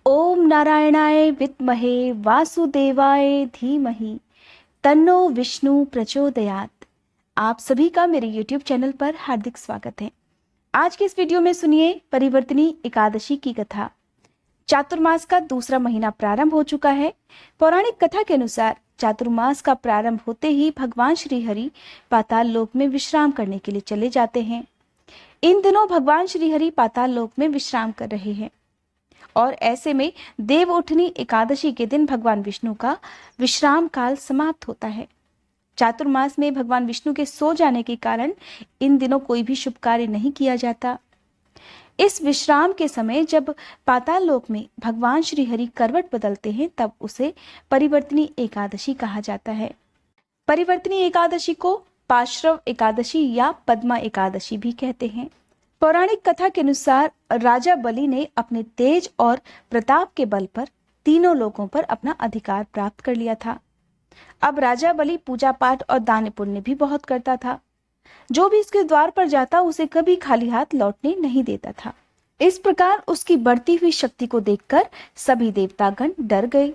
ओम नारायणाय विद्महे वासुदेवाय धीमहि तन्नो विष्णु प्रचोदयात। आप सभी का मेरे YouTube चैनल पर हार्दिक स्वागत है। आज के इस वीडियो में सुनिए परिवर्तनी एकादशी की कथा। चातुर्मास का दूसरा महीना प्रारंभ हो चुका है। पौराणिक कथा के अनुसार चातुर्मास का प्रारंभ होते ही भगवान श्री हरि पाताल लोक में विश्राम करने के लिए चले जाते हैं। इन दिनों भगवान श्री हरि पाताल लोक में विश्राम कर रहे हैं और ऐसे में देव उठनी एकादशी के दिन भगवान विष्णु का विश्राम काल समाप्त होता है। चातुर्मास में भगवान विष्णु के सो जाने के कारण इन दिनों कोई भी शुभ कार्य नहीं किया जाता। इस विश्राम के समय जब पाताल लोक में भगवान श्री हरि करवट बदलते हैं तब उसे परिवर्तनी एकादशी कहा जाता है। परिवर्तनी एकादशी को पार्श्व एकादशी या पद्मा एकादशी भी कहते हैं। पौराणिक कथा के अनुसार राजा बलि ने अपने तेज और प्रताप के बल पर तीनों लोगों पर अपना अधिकार प्राप्त कर लिया था। अब राजा बलि पूजा पाठ और दान पुण्य भी बहुत करता था। जो भी इसके द्वार पर जाता उसे कभी खाली हाथ लौटने नहीं देता था। इस प्रकार उसकी बढ़ती हुई शक्ति को देखकर सभी देवतागण डर गए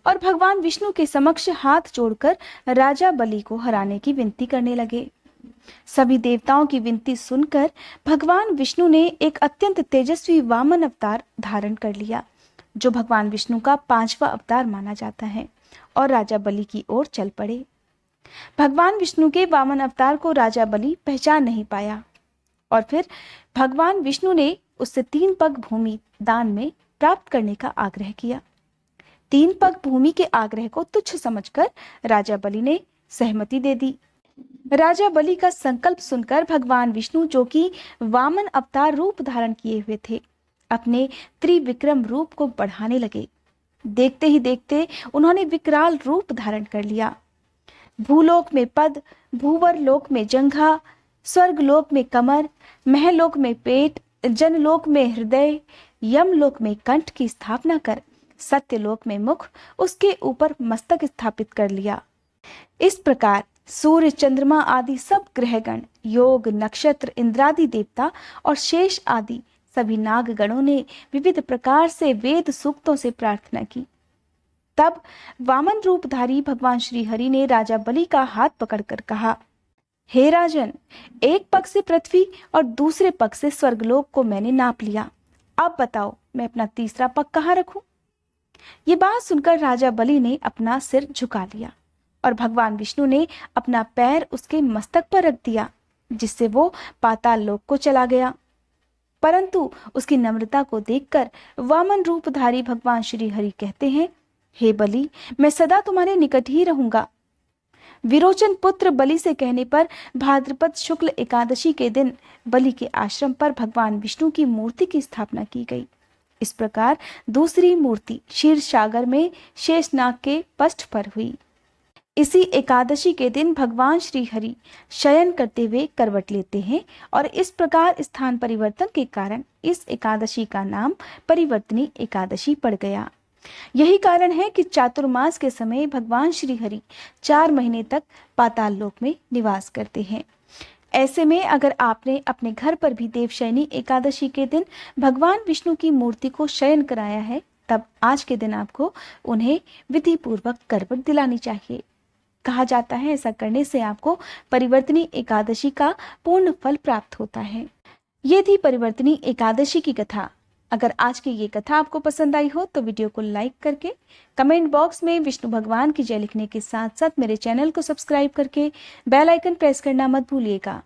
और भगवान विष्णु के समक्ष हाथ जोड़कर राजा बलि को हराने की विनती करने लगे। सभी देवताओं की विनती सुनकर भगवान विष्णु ने एक अत्यंत तेजस्वी वामन अवतार धारण कर लिया, जो भगवान विष्णु का 5वां अवतार माना जाता है, और राजा बलि की ओर चल पड़े। भगवान विष्णु के वामन अवतार को राजा बलि पहचान नहीं पाया और फिर भगवान विष्णु ने उससे 3 पग भूमि दान में प्राप्त करने का आग्रह किया। 3 पग भूमि के आग्रह को तुच्छ समझकर राजा बलि ने सहमति दे दी। राजा बलि का संकल्प सुनकर भगवान विष्णु, जो कि वामन अवतार रूप धारण किए हुए थे, अपने त्रिविक्रम रूप को बढ़ाने लगे। देखते ही देखते उन्होंने विकराल रूप धारण कर लिया। भूलोक में पद, भूवर लोक में जंघा, स्वर्ग लोक में कमर, महलोक में पेट, जनलोक में हृदय, यमलोक में कंठ की स्थापना कर सत्यलोक में मुख, उसके ऊपर मस्तक स्थापित कर लिया। इस प्रकार सूर्य, चंद्रमा आदि सब ग्रहगण, योग, नक्षत्र, इंद्रादि देवता और शेष आदि सभी नागगणों ने विविध प्रकार से वेद सूक्तों से प्रार्थना की। तब वामन रूपधारी भगवान श्री हरि ने राजा बलि का हाथ पकड़कर कहा, हे राजन, एक पग से पृथ्वी और दूसरे पग से स्वर्गलोक को मैंने नाप लिया। अब बताओ मैं अपना तीसरा पग कहाँ रखूं? ये बात सुनकर राजा बलि ने अपना सिर झुका लिया और भगवान विष्णु ने अपना पैर उसके मस्तक पर रख दिया, जिससे वो पाताल लोक को चला गया। परंतु उसकी नम्रता को देखकर वामन रूपधारी भगवान श्री हरि कहते हैं, हे बलि, मैं सदा तुम्हारे निकट ही रहूंगा। विरोचन पुत्र बलि से कहने पर भाद्रपद शुक्ल एकादशी के दिन बलि के आश्रम पर भगवान विष्णु की मूर्ति की स्थापना की गई। इस प्रकार दूसरी मूर्ति क्षीर सागर में शेषनाग के पष्ठ पर हुई। इसी एकादशी के दिन भगवान श्री हरि शयन करते हुए करवट लेते हैं और इस प्रकार स्थान परिवर्तन के कारण इस एकादशी का नाम परिवर्तनी एकादशी पड़ गया। यही कारण है कि चातुर्मास के समय भगवान श्री हरि 4 महीने तक पाताल लोक में निवास करते हैं। ऐसे में अगर आपने अपने घर पर भी देवशयनी एकादशी के दिन भगवान विष्णु की मूर्ति को शयन कराया है, तब आज के दिन आपको उन्हें विधि पूर्वक करवट दिलानी चाहिए। कहा जाता है ऐसा करने से आपको परिवर्तनी एकादशी का पूर्ण फल प्राप्त होता है। ये थी परिवर्तनी एकादशी की कथा। अगर आज की ये कथा आपको पसंद आई हो तो वीडियो को लाइक करके कमेंट बॉक्स में विष्णु भगवान की जय लिखने के साथ साथ मेरे चैनल को सब्सक्राइब करके बेल आइकन प्रेस करना मत भूलिएगा।